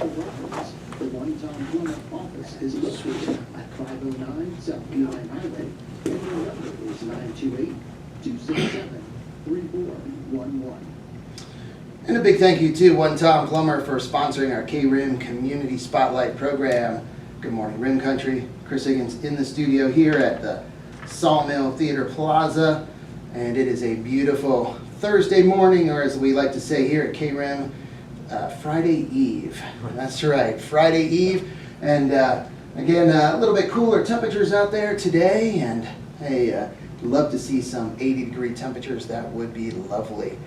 properties. The One Tom Plummer office is located at 509 South Beeline Highway, and the number is 928-267-3411. And a big thank you to One Tom Plummer for sponsoring our KRIM Community Spotlight program. Good morning, Rim Country. Chris Higgins in the studio here at the Sawmill Theater Plaza, and it is a beautiful Thursday morning, or as we like to say here at KRIM, Friday Eve. That's right, Friday Eve, and again, a little bit cooler temperatures out there today, and hey, love to see some 80-degree temperatures. That would be lovely.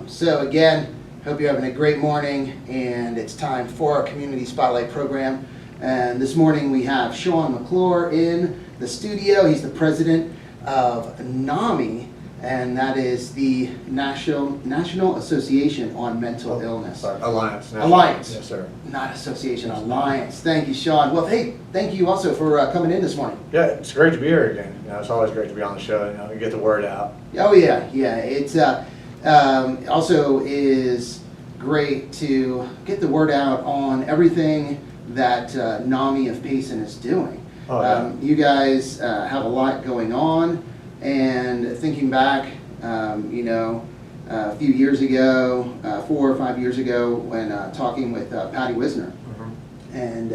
So again, hope you're having a great morning, and it's time for our Community Spotlight program. And this morning we have Shaun McClure in the studio. He's the president of NAMI, and that is the National Association on Mental Illness. Sorry, Alliance. Alliance. Yes, sir. Not Association, Alliance. Thank you, Shaun. Well, hey, thank you also for coming in this morning. Yeah, it's great to be here again. It's always great to be on the show. And get the word out. Oh yeah. It's also is great to get the word out on everything that NAMI of Payson is doing. Oh, yeah. You guys have a lot going on, and thinking back, a few years ago, 4 or 5 years ago, when talking with Patty Wisner, and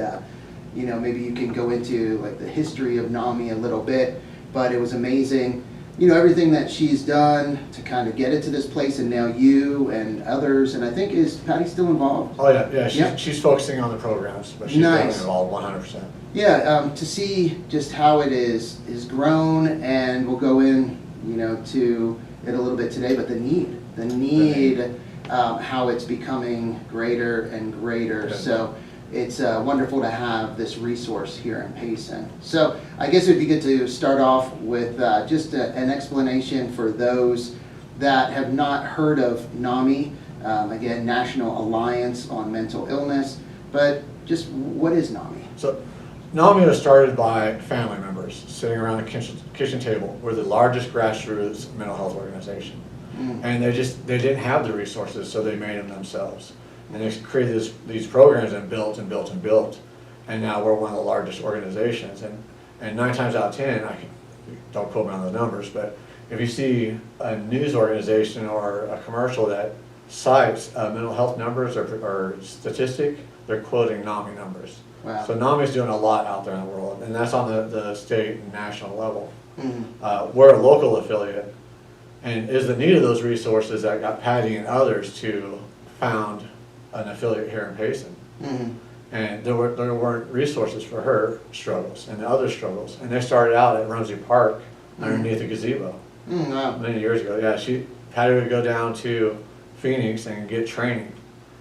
maybe you can go into like the history of NAMI a little bit, but it was amazing. Everything that she's done to kind of get it to this place, and now you and others, and I think, is Patty still involved? Oh yeah. She's focusing on the programs, but she's Nice. involved 100%. Yeah, to see just how it is grown, and we'll go in, to it a little bit today, but the need, how it's becoming greater and greater. Yeah. So it's wonderful to have this resource here in Payson. So I guess it would be good to start off with just an explanation for those that have not heard of NAMI, again, National Alliance on Mental Illness, but just what is NAMI? So NAMI was started by family members sitting around a kitchen table. We're the largest grassroots mental health organization. And they didn't have the resources, so they made them themselves. And they created these programs and built and built and built. And now we're one of the largest organizations. And 9 times out of 10, don't quote me on the numbers, but if you see a news organization or a commercial that cites mental health numbers or statistic, they're quoting NAMI numbers. Wow. So NAMI is doing a lot out there in the world, and that's on the state and national level. We're a local affiliate, and is the need of those resources that got Patty and others to found an affiliate here in Payson. And there weren't resources for her struggles and the other struggles, and they started out at Rumsey Park underneath a gazebo Wow. many years ago. Yeah, Patty would go down to Phoenix and get training,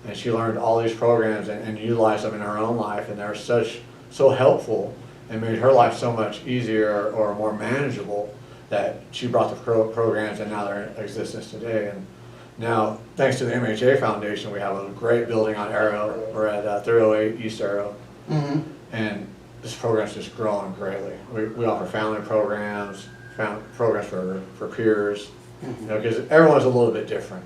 and she learned all these programs and utilized them in her own life, and they're so helpful and made her life so much easier or more manageable that she brought the programs, and now they're in existence today. And now, thanks to the MHA Foundation, we have a great building on Arrow. We're at 308 East Arrow, and this program's just growing greatly. We offer family programs, programs for peers, because everyone's a little bit different.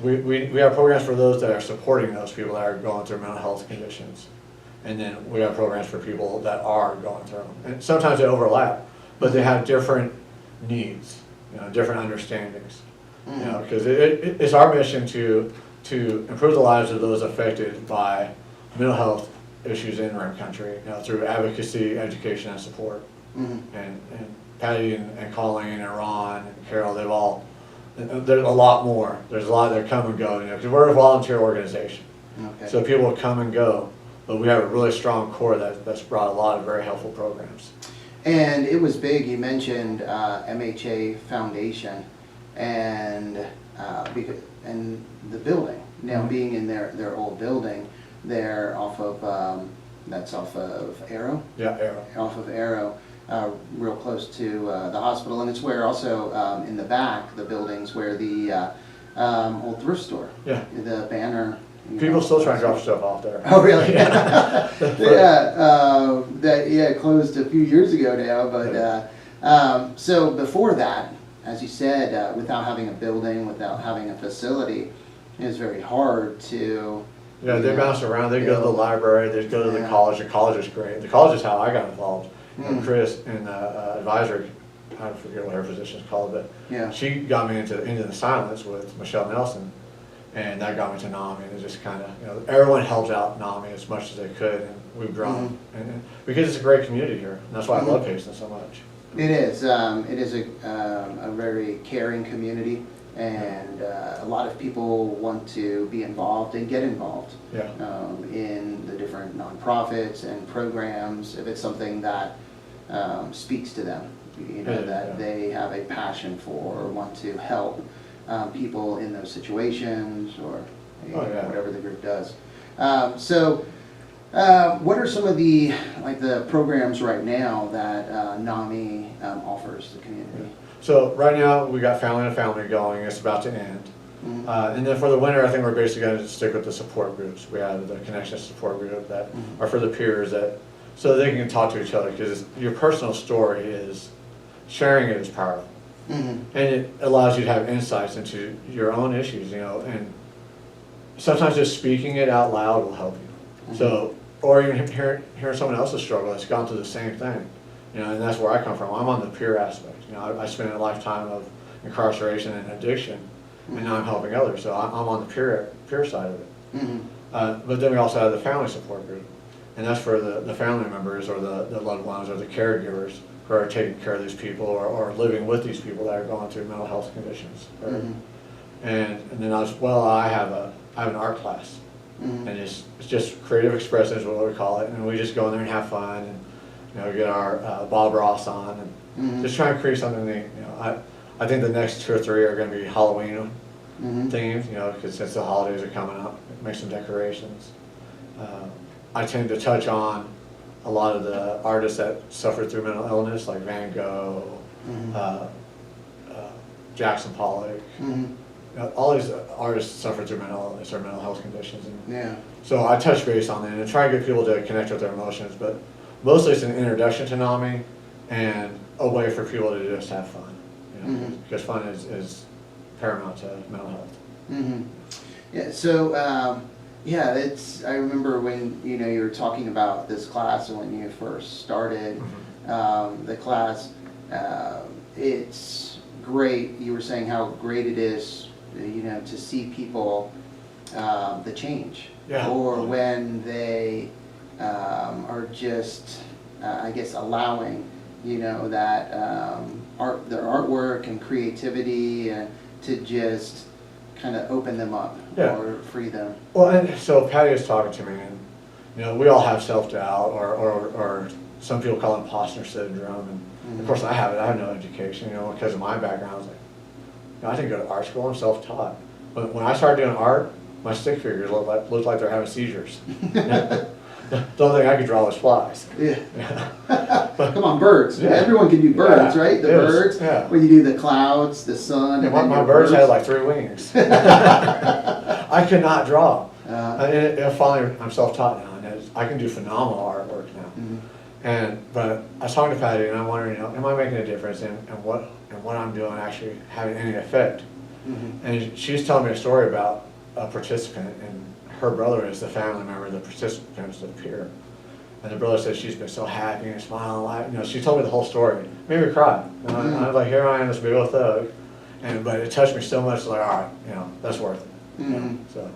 We have programs for those that are supporting those people that are going through mental health conditions, and then we have programs for people that are going through them. And sometimes they overlap, but they have different needs, different understandings. Because it's our mission to improve the lives of those affected by mental health issues in Rim Country, through advocacy, education, and support. And Patty and Colleen and Ron and Carol, there's a lot more. There's a lot that come and go, because we're a volunteer organization. Okay. So people come and go, but we have a really strong core that's brought a lot of very helpful programs. And it was big, you mentioned MHA Foundation, and the building, now being in their old building, they're off of, that's off of Arrow? Yeah, Arrow. Off of Arrow, real close to the hospital, and it's where also in the back, the buildings where the old thrift store, the banner. People still try to drop stuff off there. Oh, really? Yeah. That closed a few years ago now, but so before that, as you said, without having a building, without having a facility, it was very hard to Yeah, they bounce around. They go to the library. They go to the college. The college is great. The college is how I got involved. Chris in advisory, I forget what her position is called, but she got me into the silence with Michelle Nelson, and that got me to NAMI. And it just kind of, everyone helped out NAMI as much as they could, and we've grown. And because it's a great community here, and that's why I love Payson so much. It is. It is a very caring community. And a lot of people want to be involved and get involved in the different nonprofits and programs if it's something that speaks to them, that they have a passion for or want to help people in those situations or whatever the group does. So what are some of the programs right now that NAMI offers the community? So right now we got Family to Family going. It's about to end. And then for the winter, I think we're basically going to stick with the support groups. We have the Connection support group that are for the peers, so they can talk to each other, because your personal story is, sharing it is powerful. And it allows you to have insights into your own issues, and sometimes just speaking it out loud will help you. So, or even hearing someone else's struggle that's gone through the same thing. And that's where I come from. I'm on the peer aspect. I spent a lifetime of incarceration and addiction, and now I'm helping others. So I'm on the peer side of it. But then we also have the family support group, and that's for the family members or the loved ones or the caregivers who are taking care of these people or living with these people that are going through mental health conditions. And then as well, I have an art class, and it's just creative expression is what we call it, and we just go in there and have fun. And, get our Bob Ross on, and just try and create something neat. I think the next 2 or 3 are going to be Halloween themed, because since the holidays are coming up, make some decorations. I tend to touch on a lot of the artists that suffered through mental illness, like Van Gogh, Jackson Pollock. All these artists suffer through mental illness or mental health conditions. And so I touch base on that and try and get people to connect with their emotions, but mostly it's an introduction to NAMI and a way for people to just have fun, because fun is paramount to mental health. Yeah, so it's, I remember when you were talking about this class and when you first started the class, it's great. You were saying how great it is, to see people, the change, or when they are just, I guess, allowing, that their artwork and creativity to just kind of open them up or free them. Well, and so Patty was talking to me, and we all have self-doubt, or some people call it imposter syndrome, and of course I have it. I have no education, because of my background. I was like, I didn't go to art school. I'm self-taught. But when I started doing art, my stick figures looked like they're having seizures. The only thing I could draw was flies. Come on, birds. Everyone can do birds, right? The birds. When you do the clouds, the sun. And my birds had like 3 wings. I could not draw. And finally, I'm self-taught now, and I can do phenomenal artwork now. But I was talking to Patty, and I'm wondering, am I making a difference, and what I'm doing actually having any effect? And she was telling me a story about a participant, and her brother is the family member, the participant is the peer. And the brother said she's been so happy and smiling. She told me the whole story. It made me cry. I was like, here I am, this big old thug. But it touched me so much, like, all right, that's worth it. So.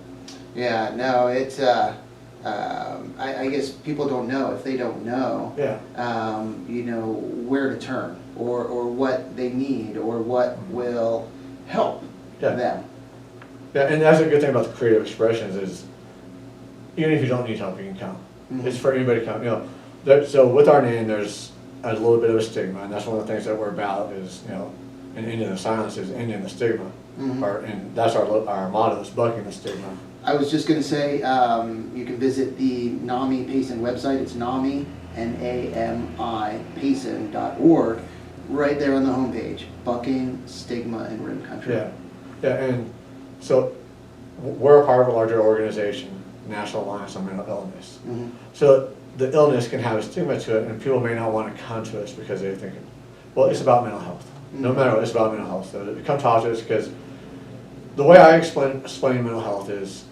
Yeah, no, it's, I guess people don't know, if they don't know, where to turn, or what they need, or what will help them. Yeah, and that's a good thing about the creative expressions is, even if you don't need help, you can come. It's for anybody to come. So with our name, there's a little bit of a stigma, and that's one of the things that we're about is, in Ending the Silence is ending the stigma, and that's our motto is bucking the stigma. I was just going to say, you can visit the NAMI Payson website. It's NAMI, N-A-M-I, Payson.org, right there on the homepage, Bucking Stigma in Rim Country. And so we're a part of a larger organization, National Alliance on Mental Illness. So the illness can have a stigma to it, and people may not want to come to us because they think, well, it's about mental health. No matter what, it's about mental health. So come talk to us, because the way I explain mental health is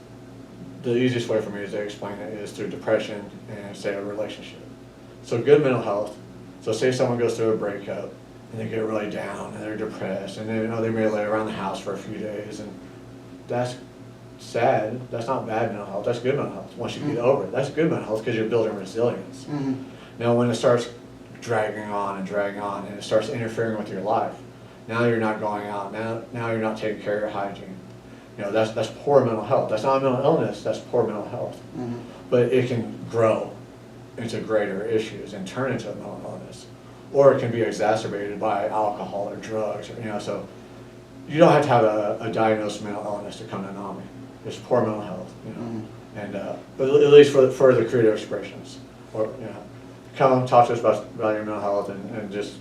the easiest way for me to explain it is through depression and say a relationship. So good mental health. So say someone goes through a breakup and they get really down and they're depressed and they may lay around the house for a few days, and that's sad. That's not bad mental health. That's good mental health. Once you get over it, that's good mental health because you're building resilience. Now when it starts dragging on and it starts interfering with your life, now you're not going out. Now you're not taking care of your hygiene. That's poor mental health. That's not a mental illness. That's poor mental health. But it can grow into greater issues and turn into a mental illness, or it can be exacerbated by alcohol or drugs. So you don't have to have a diagnosed mental illness to come to NAMI. It's poor mental health. And but at least for the creative expressions, or come talk to us about your mental health and just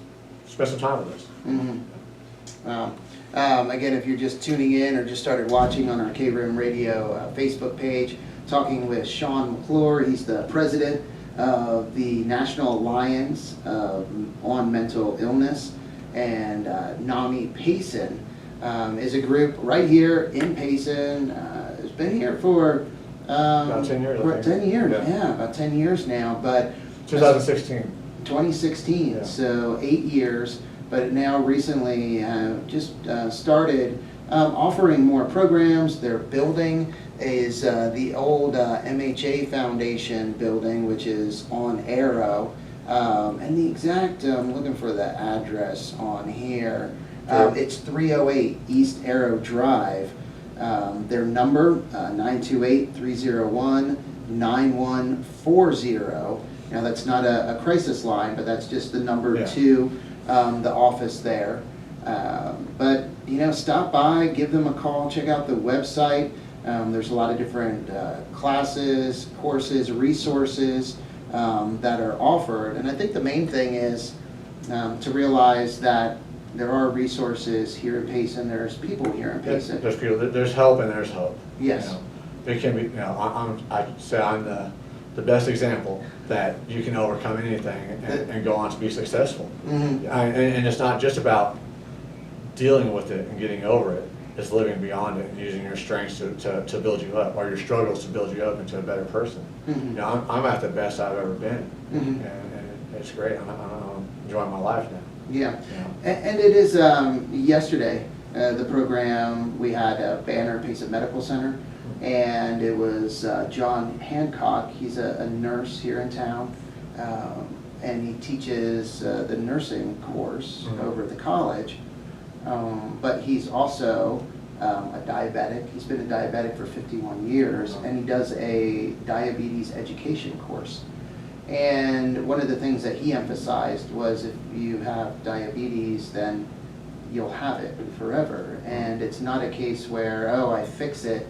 spend some time with us. Again, if you're just tuning in or just started watching on our KRIM Radio Facebook page, talking with Shaun McClure. He's the president of the National Alliance on Mental Illness, and NAMI Payson is a group right here in Payson. It's been here for About 10 years. I think. 10 years, Yeah. about 10 years now. But 2016. 2016, Yeah. so 8 years. But now recently just started offering more programs. Their building is the old MHA Foundation building, which is on Arrow. And the exact, I'm looking for the address on here. It's 308 East Arrow Drive. Their number, 928-301-9140. Now that's not a crisis line, but that's just the number to the office there. But stop by, give them a call, check out the website. There's a lot of different classes, courses, resources that are offered. And I think the main thing is to realize that there are resources here in Payson. There's people here in Payson. There's people. There's help and there's hope. Yes. It can be. I'd say I'm the best example that you can overcome anything and go on to be successful. And it's not just about dealing with it and getting over it. It's living beyond it and using your strengths to build you up, or your struggles to build you up into a better person. I'm at the best I've ever been, and it's great. I'm enjoying my life now. Yeah. And it is yesterday, the program, we had a banner, Payson Medical Center, and it was John Hancock. He's a nurse here in town, and he teaches the nursing course over at the college. But he's also a diabetic. He's been a diabetic for 51 years, and he does a diabetes education course. And one of the things that he emphasized was if you have diabetes, then you'll have it forever. And it's not a case where, oh, I fix it,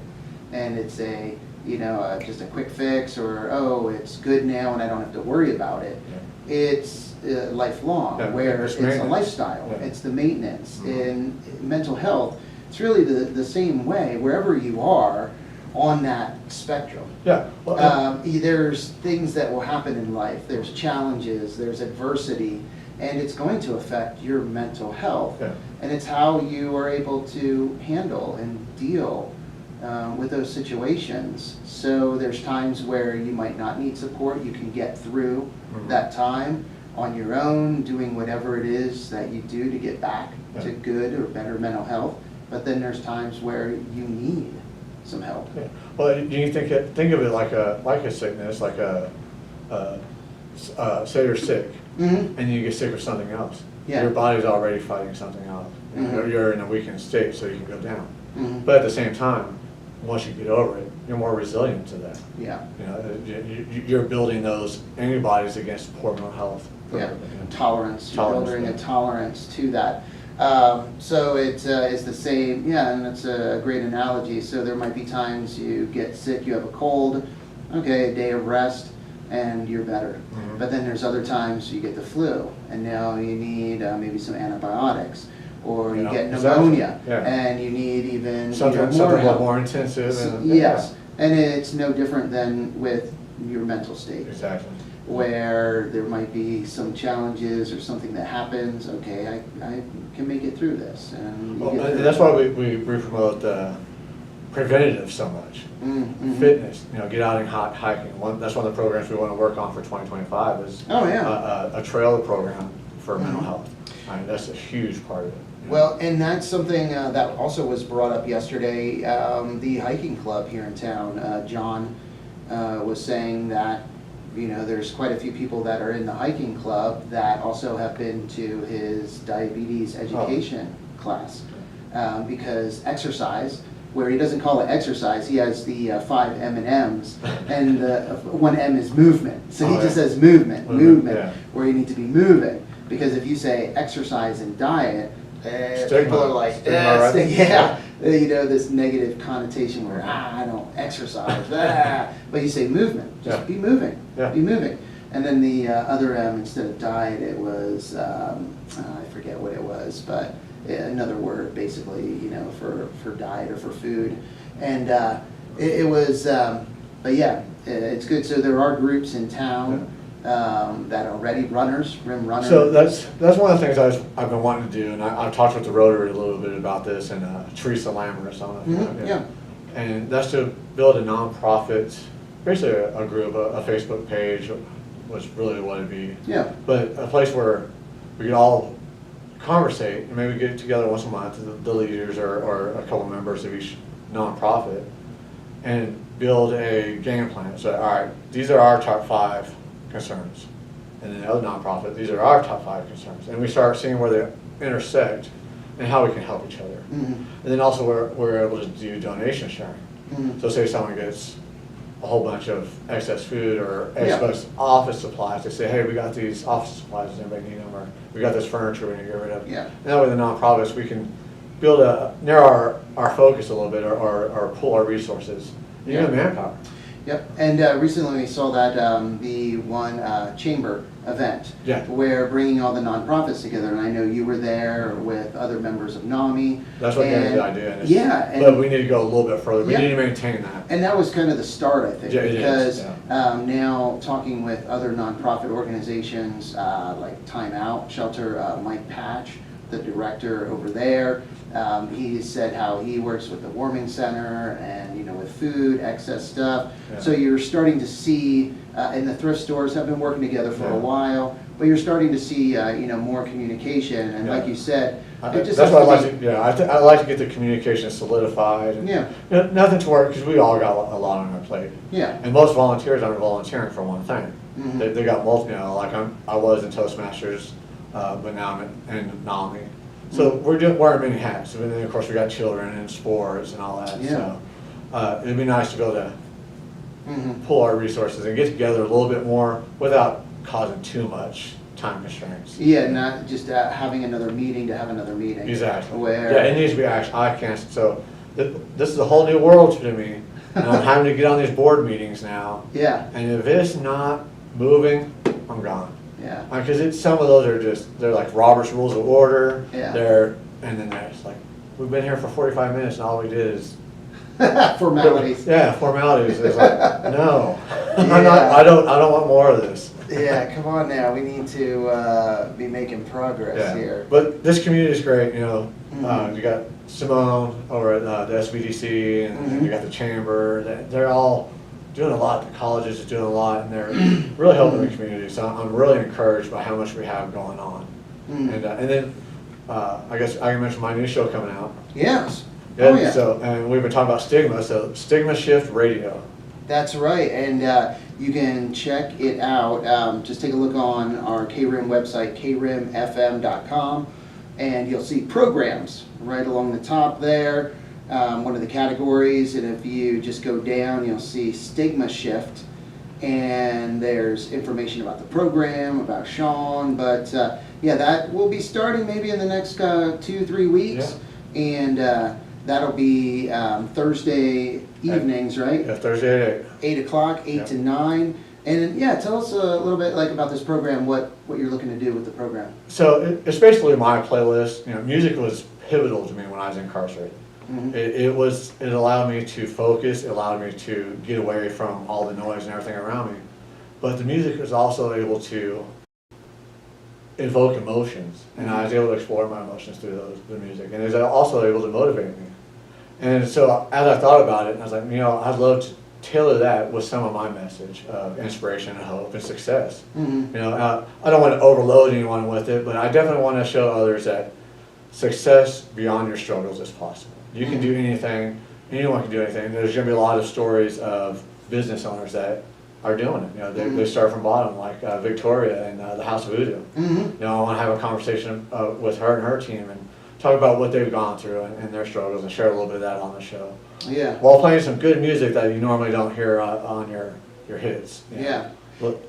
and it's just a quick fix, or, oh, it's good now and I don't have to worry about it. It's lifelong, where it's a lifestyle. It's the maintenance. In mental health, it's really the same way, wherever you are on that spectrum. There's things that will happen in life. There's challenges, there's adversity, and it's going to affect your mental health. And it's how you are able to handle and deal with those situations. So there's times where you might not need support. You can get through that time on your own, doing whatever it is that you do to get back to good or better mental health. But then there's times where you need some help. Well, you think of it like a sickness, like say you're sick and you get sick of something else. Your body's already fighting something else. You're in a weakened state, so you can go down. But at the same time, once you get over it, you're more resilient to that. You're building those antibodies against poor mental health. Tolerance. You're building a tolerance to that. So it's the same, and it's a great analogy. So there might be times you get sick, you have a cold, okay, a day of rest, and you're better. But then there's other times you get the flu, and now you need maybe some antibiotics, or you get pneumonia, and you need even something more intensive. And it's no different than with your mental state. Where there might be some challenges or something that happens, okay, I can make it through this. And that's why we promote preventative so much. Mm-hmm. Fitness, get out and hiking. That's one of the programs we want to work on for 2025 is Oh, yeah. a trail program for mental Mhm. health. I mean, that's a huge part of it. Well, and that's something that also was brought up yesterday. The hiking club here in town, John was saying that, there's quite a few people that are in the hiking club that also have been to his diabetes education class. Because exercise, where he doesn't call it exercise, he has the 5 M&Ms, and the one M is movement. So he just says movement, Yeah. where you need to be moving. Because if you say exercise and diet, people are like, Stigma, right? this negative connotation where, I don't exercise, but you say movement, just Yeah. be moving, Yeah. be moving. And then the other M, instead of diet, it was, I forget what it was, but another word basically, for diet or for food. And it was, but yeah, it's good. So there are groups in town that are already runners, rim runners. So that's one of the things I've been wanting to do, and I've talked with the Rotary a little bit about this, and Teresa Lammers, I don't know if you know, Yeah. And that's to build a nonprofit, basically a group, a Facebook page was really what it'd be. Yeah. But a place where we could all conversate and maybe get together once a month, the leaders or a couple members of each nonprofit, and build a game plan. So, all right, these are our top 5 concerns. And then the other nonprofit, these are our top 5 concerns. And we start seeing where they intersect and how we can help each other. Mm-hmm. And then also we're able to do donation sharing. Mm-hmm. So say someone gets a whole bunch of excess food or Yeah. excess office supplies, they say, hey, we got these office supplies, does anybody need them? Or we got this furniture we need to get rid of. Yeah. And that way the nonprofits, we can narrow our focus a little bit or pull our resources, even manpower. Yep, and recently we saw that the one chamber event, Yeah. where bringing all the nonprofits together, and I know you were there with other members of NAMI. That's what gave me and- the idea. And Yeah, and, but we need to go a little bit further. We Yeah. need to maintain that. and that was kind of the start, I think, Yeah, it is, because yeah. now talking with other nonprofit organizations like Time Out Shelter, Mike Patch, the director over there, he said how he works with the warming center and with food, excess stuff. Yeah. So you're starting to see, and the thrift stores have been working together for Yeah. a while, but you're starting to see more communication. And Yeah. like you said, it just That's has what I to like be- to, I like to get the communication solidified. And, Yeah. Nothing to work, because we all got a lot on our plate. Yeah. And most volunteers aren't volunteering for one thing. Mhm. They got multiple, like I was in Toastmasters, but now I'm in NAMI. So we're wearing many hats. And then of course we got children and sports and all that. Yeah. So it'd be nice to be able to Mhm. pull our resources and get together a little bit more without causing too much time constraints. Yeah, not just having another meeting to have another meeting. Exactly. Where, Yeah, it needs to be action. I can't. So this is a whole new world to me, and I'm having to get on these board meetings now. yeah, And if it's not moving, I'm gone. yeah, Because some of those are they're like Robert's Rules of Order. Yeah. And then there's like, we've been here for 45 minutes and all we did is. formalities. Yeah, formalities. It's like, no, Yeah. I don't want more of this. Yeah, come on now, we need to be making progress Yeah. here. But this community is great, Mhm. you got Simone over at the SBDC and Mhm. you got the chamber, they're all doing a lot, the colleges are doing a lot, and they're really helping the community, so I'm really encouraged by how much we have going on. Mm. And then, I guess I can mention my new show coming out. Yes, oh yeah. So, and we've been talking about stigma, so Stigma Shift Radio. That's right, and you can check it out. Just take a look on our KRIM website, krimfm.com, and you'll see programs right along the top there. One of the categories, and if you just go down, you'll see Stigma Shift, and there's information about the program, about Shaun, but yeah, that will be starting maybe in the next 2-3 weeks, and that'll be Thursday evenings, right? Yeah, Thursday at 8. 8 o'clock, 8 Yeah. to 9. And yeah, tell us a little bit like about this program, what you're looking to do with the program. So it's basically my playlist. Music was pivotal to me when I was incarcerated. Mhm. It allowed me to focus, it allowed me to get away from all the noise and everything around me. But the music was also able to evoke emotions, and I was able to explore my emotions through the music, and it was also able to motivate me. And so as I thought about it, I was like, you know, I'd love to tailor that with some of my message of inspiration and hope and success. Mm-hmm. You know, I don't want to overload anyone with it, but I definitely want to show others that success beyond your struggles is possible. You can do anything, anyone can do anything. There's going to be a lot of stories of business owners that are doing it. You know, they start from bottom, like Victoria and the House of Voodoo. Mm-hmm. You know, I want to have a conversation with her and her team and talk about what they've gone through and their struggles and share a little bit of that on the show. Yeah. While playing some good music that you normally don't hear on your hits. You know. Yeah. Look,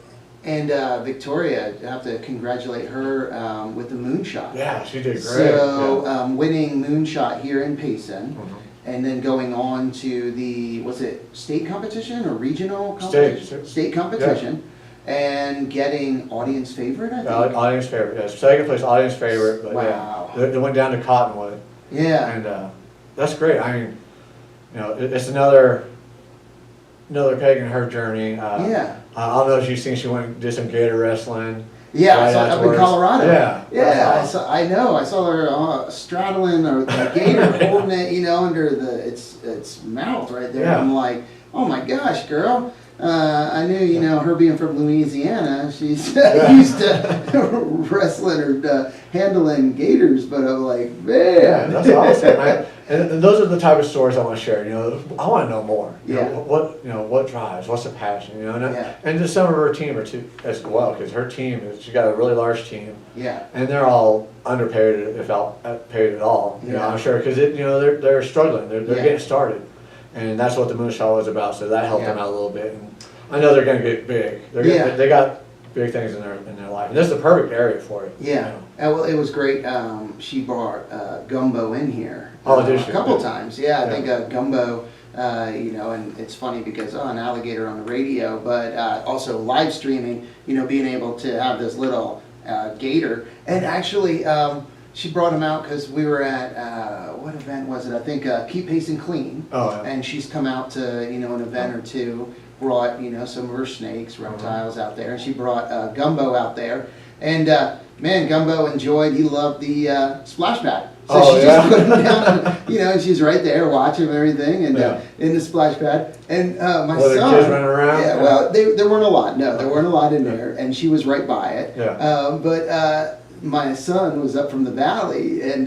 And Victoria, I have to congratulate her with the moonshot. yeah, she did great. So yeah. winning moonshot here in Payson, Mhm. and then going on to the, was it state competition or regional competition? State competition, and getting audience favorite, I think. Audience favorite, yes. Second place audience favorite, but Wow. yeah. They went down to Cottonwood. Yeah. And that's great. I mean, you know, it's another peg in her journey. Yeah. I don't know if you've seen, she went and did some gator wrestling. Yeah, I right saw up in afterwards. Colorado. Yeah. Yeah, that's I know. I saw her straddling or the gator holding it, you know, under its mouth right there. Yeah. I'm like, oh my gosh, girl. I knew, you know, her being from Louisiana, she's used to wrestling or handling gators, but I'm like, man. Yeah, that's awesome. And those are the type of stories I want to share. You know, I want to know more. You Yeah. know, what drives? What's the passion? You know, Yeah. and just some of her team are too as well, because her team she got a really large team, Yeah. and they're all underpaid, if not paid at all. You know, Yeah. I'm sure because you know they're struggling. They're Yeah. getting started, and that's what the Moonshot was about. So that helped Yeah. them out a little bit. And I know they're going to get big. Yeah. They got big things in their life, and this is the perfect area for it. Yeah. You know. Well, it was great. She brought Gumbo in here Oh, did she? a couple times. Yeah, I Yeah. think Gumbo, you know, and it's funny because, an alligator on the radio, but also live streaming, you know, being able to have this little gator. And actually, she brought him out because we were at, what event was it? I think Keep Pacing Clean. Oh, yeah. And she's come out to, you know, an event or two, brought, you know, some of her snakes, reptiles out there. And she brought Gumbo out there. And man, Gumbo enjoyed, he loved the splash pad. So she just put him down, and, you know, and she's right there watching him and everything, and in the splash pad. And my Were son, there kids running around? yeah, well, there weren't a lot. No, there weren't a lot in there, and she was right by it. Yeah. But my son was up from the valley, and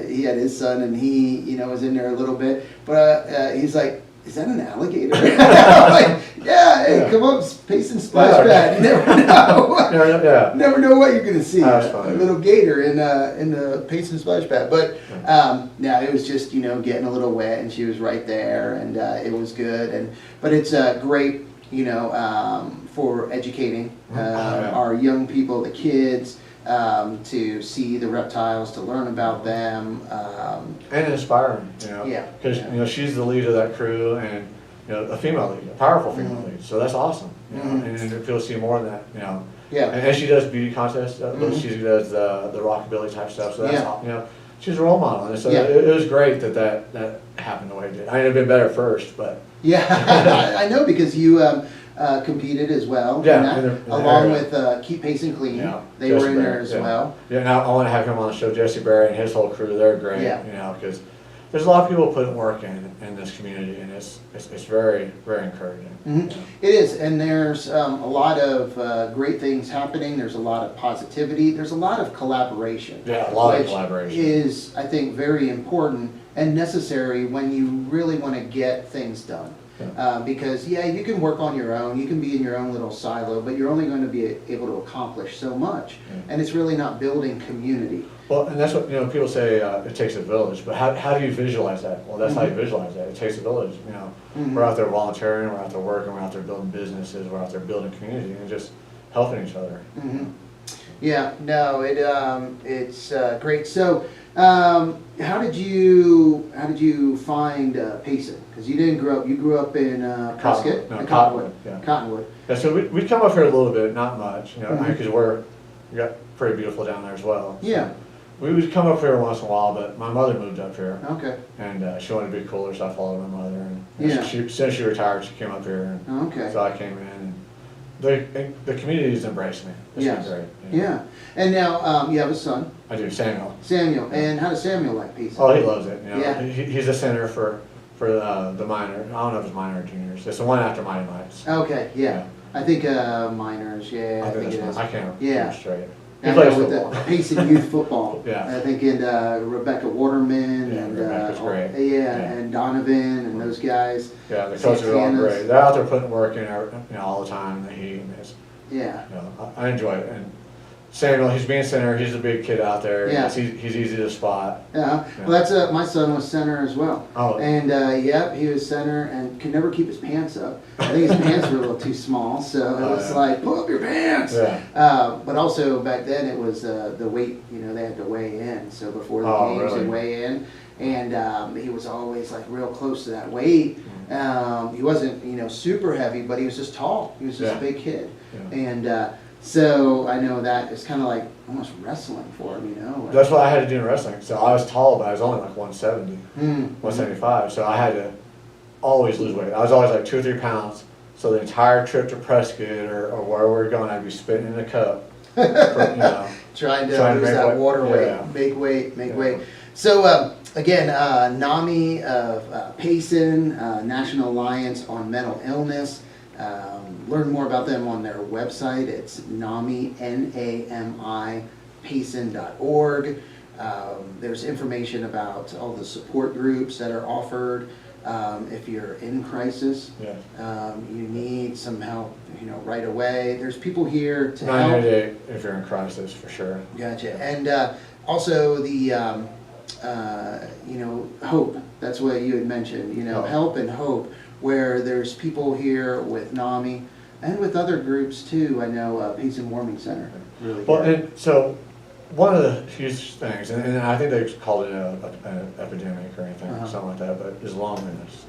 he had his son, and he, you know, was in there a little bit. But he's like, "Is that an alligator?" I'm like, "Yeah, hey, come up, Payson splash pad. You never know. Yeah. Never know what you're gonna see. That's A funny. little gator in the Payson splash pad." But no, it was just, you know, getting a little wet, and she was right there, and it was good. But it's great, you know, for educating our young people, the kids. To see the reptiles, to learn about them, And inspiring, you know. Yeah. Because you know she's the lead of that crew, and you know a female lead, a powerful female lead. So that's awesome. You know, and if you'll see more of that, you know. Yeah. And she does beauty contests. She does the rockabilly type stuff. So that's you know she's a role model, and so it was great that happened the way it did. I mean, it'd been better first, but Yeah, I know, because you competed as well. Yeah, in that, in the along area. with Keep Pacing Clean. Yeah, They Jesse were in there Barrett, as yeah. well. Yeah, now I want to have him on the show. Jesse Barrett and his whole crew, they're great. Yeah. You know, because there's a lot of people putting work in this community, and it's very encouraging. Mhm. You know. It is, and there's a lot of great things happening. There's a lot of positivity. There's a lot of collaboration. Yeah, a lot of which collaboration. is, I think, very important and necessary when you really want to get things done. Because you can work on your own, you can be in your own little silo, but you're only going to be able to accomplish so much. Yeah. And it's really not building community. Well, and that's what, you know, people say it takes a village, but how do you visualize that? Well, that's how you visualize that. It takes a village, you know. We're out there volunteering, we're out there working, we're out there building businesses, we're out there building community, and just helping each other. Yeah, no, it's great. So, how did you find Payson? Because you didn't grow up. You grew up in Prescott, Cottonwood, yeah. Cottonwood. Yeah, so we come up here a little bit, not much, you know, because we got pretty beautiful down there as well. Yeah. We would come up here once in a while, but my mother moved up here. Okay. And she wanted to be cooler, so I followed my mother. And Yeah. since she retired, she came up here. And Okay. so I came in. And the community's embraced me. It's been Yes. great. Yeah. And now, you have a son, I do, Samuel. Samuel. And how does Samuel like Payson? Oh, he loves it. You know, Yeah. he's a center for the minor. I don't know if it's minor or juniors. It's the one after Mighty Mites. Okay, yeah. I think minors, yeah, I think it that's is. I can't Yeah. remember straight. He I plays know with football. the Payson youth football. Yeah. I think Rebecca Waterman Yeah, and Rebecca's great. yeah, Yeah. and Donovan and those guys. Yeah, the coaches are all Santana's. great. They're out there putting work in, all the time in the heat. And it's, Yeah. I enjoy it. And Samuel, he's being center. He's a big kid out there. Yeah. He's easy to spot. Yeah. Well, that's my son was center as well. Oh. And yep, he was center and could never keep his pants up. I think his pants were a little too small, so it was yeah. like pull up your pants. Yeah. But also back then it was the weight. You know, they had to weigh in. So before the Oh, games, really? they weigh in, and he was always like real close to that weight. He wasn't super heavy, but he was just tall. He was just Yeah. a big kid, Yeah. and so I know that it's kind of like almost wrestling for him. That's what I had to do in wrestling. So I was tall, but I was only like 170, Mm. 175. So I had to always lose weight. I was always like 2 or 3 pounds. So the entire trip to Prescott or where we were going, I'd be spitting in a cup. For, Trying to Trying to lose make that weight. water weight, Yeah. make weight, make Yeah. weight. So again, NAMI of Payson, National Alliance on Mental Illness. Learn more about them on their website. It's NAMI, N-A-M-I, Payson.org. There's information about all the support groups that are offered. If you're in crisis, you need some help, right away. There's people here to help. 988 if you're in crisis, for sure. Gotcha. And also the, hope. That's what you had mentioned, Oh. help and hope, where there's people here with NAMI and with other groups too. I know Payson Warming Center. Really Well, good. and so one of the huge things, and I think they called it an epidemic or anything, something like that, but is loneliness.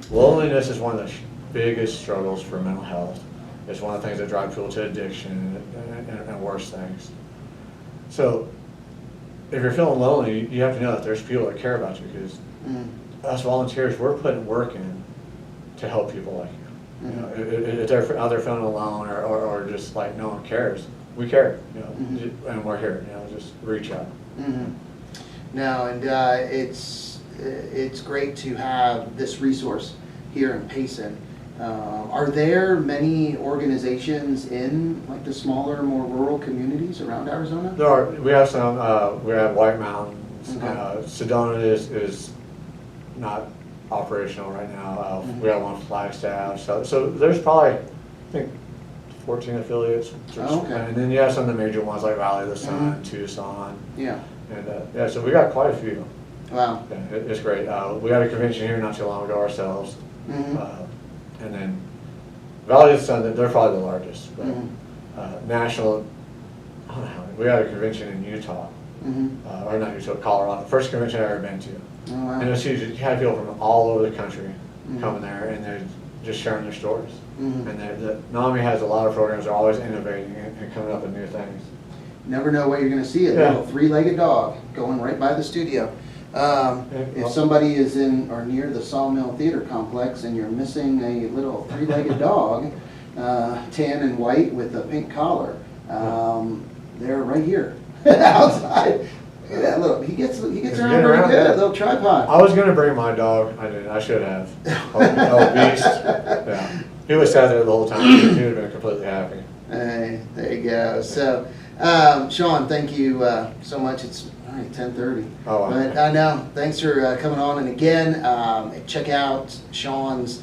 Loneliness is one of the biggest struggles for mental health. It's one of the things that drive people to addiction and worse things. So if you're feeling lonely, you have to know that there's people that care about you, because us volunteers, we're putting work in to help people like you. If they're out there feeling alone or just like no one cares, we care, and we're here, just reach out. No, and it's great to have this resource here in Payson. Are there many organizations in like the smaller, more rural communities around Arizona? There are, we have some, we have White Mountains, Okay. Sedona is not operational right now. We have one Flagstaff, so there's probably, I think, 14 affiliates. Oh, okay. And then you have some of the major ones like Valley of the Sun, Tucson, Yeah. and so we got quite a few. Wow. Yeah, it's great. We had a convention here not too long ago ourselves, and then Valley of the Sun, they're probably the largest, but national, I don't know, we had a convention in Utah, or not Utah, Colorado, first convention I've ever been to. Oh, wow. And it was huge. You had people from all over the country coming there, and they're just sharing their stories. And the NAMI has a lot of programs. They're always innovating and coming up with new things. Never know what you're going to see. A little three-legged dog going right by the studio. If somebody is in or near the Sawmill Theater Complex and you're missing a little three-legged dog, tan and white with a pink collar, they're right here outside. Look at that little. He gets around pretty good. Yeah. A little tripod. I was gonna bring my dog. I didn't. I should have. Oh, Beast. Yeah. He was sat there the whole time. He would have been completely happy. Hey, there you go. So, Shaun, thank you so much. It's all right, 10:30. Oh, wow. But I know. Thanks for coming on. And again, check out Shaun's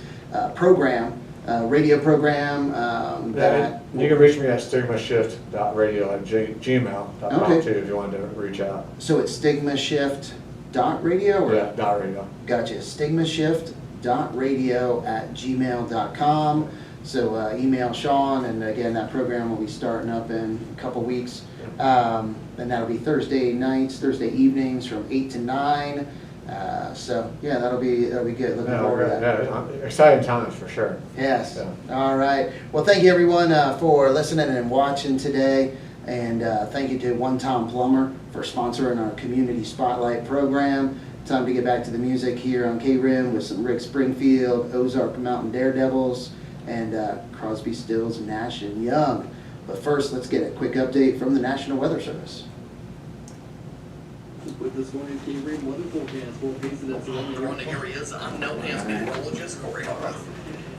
program, radio program. That You can reach me at stigmashift.radio@gmail.com Okay. too if you wanted to reach out. So it's stigmashift.radio? Or? Yeah, .radio. Gotcha. Stigmashift.radio@gmail.com. So email Shaun, and again, that program will be starting up in a couple weeks. And that'll be Thursday nights, Thursday evenings from 8 to 9. So yeah, that'll be good. Looking forward to that. Yeah, exciting times for sure. Yes. Yeah. All right. Well, thank you everyone for listening and watching today. And thank you to One Tom Plumber for sponsoring our Community Spotlight program. Time to get back to the music here on KRIM with some Rick Springfield, Ozark Mountain Daredevils. and Crosby, Stills, Nash, and Young. But first, let's get a quick update from the National Weather Service. With this morning's KRIM weather forecast, we'll face it at Surrounding areas, unknown as meteorologist Corey Harth.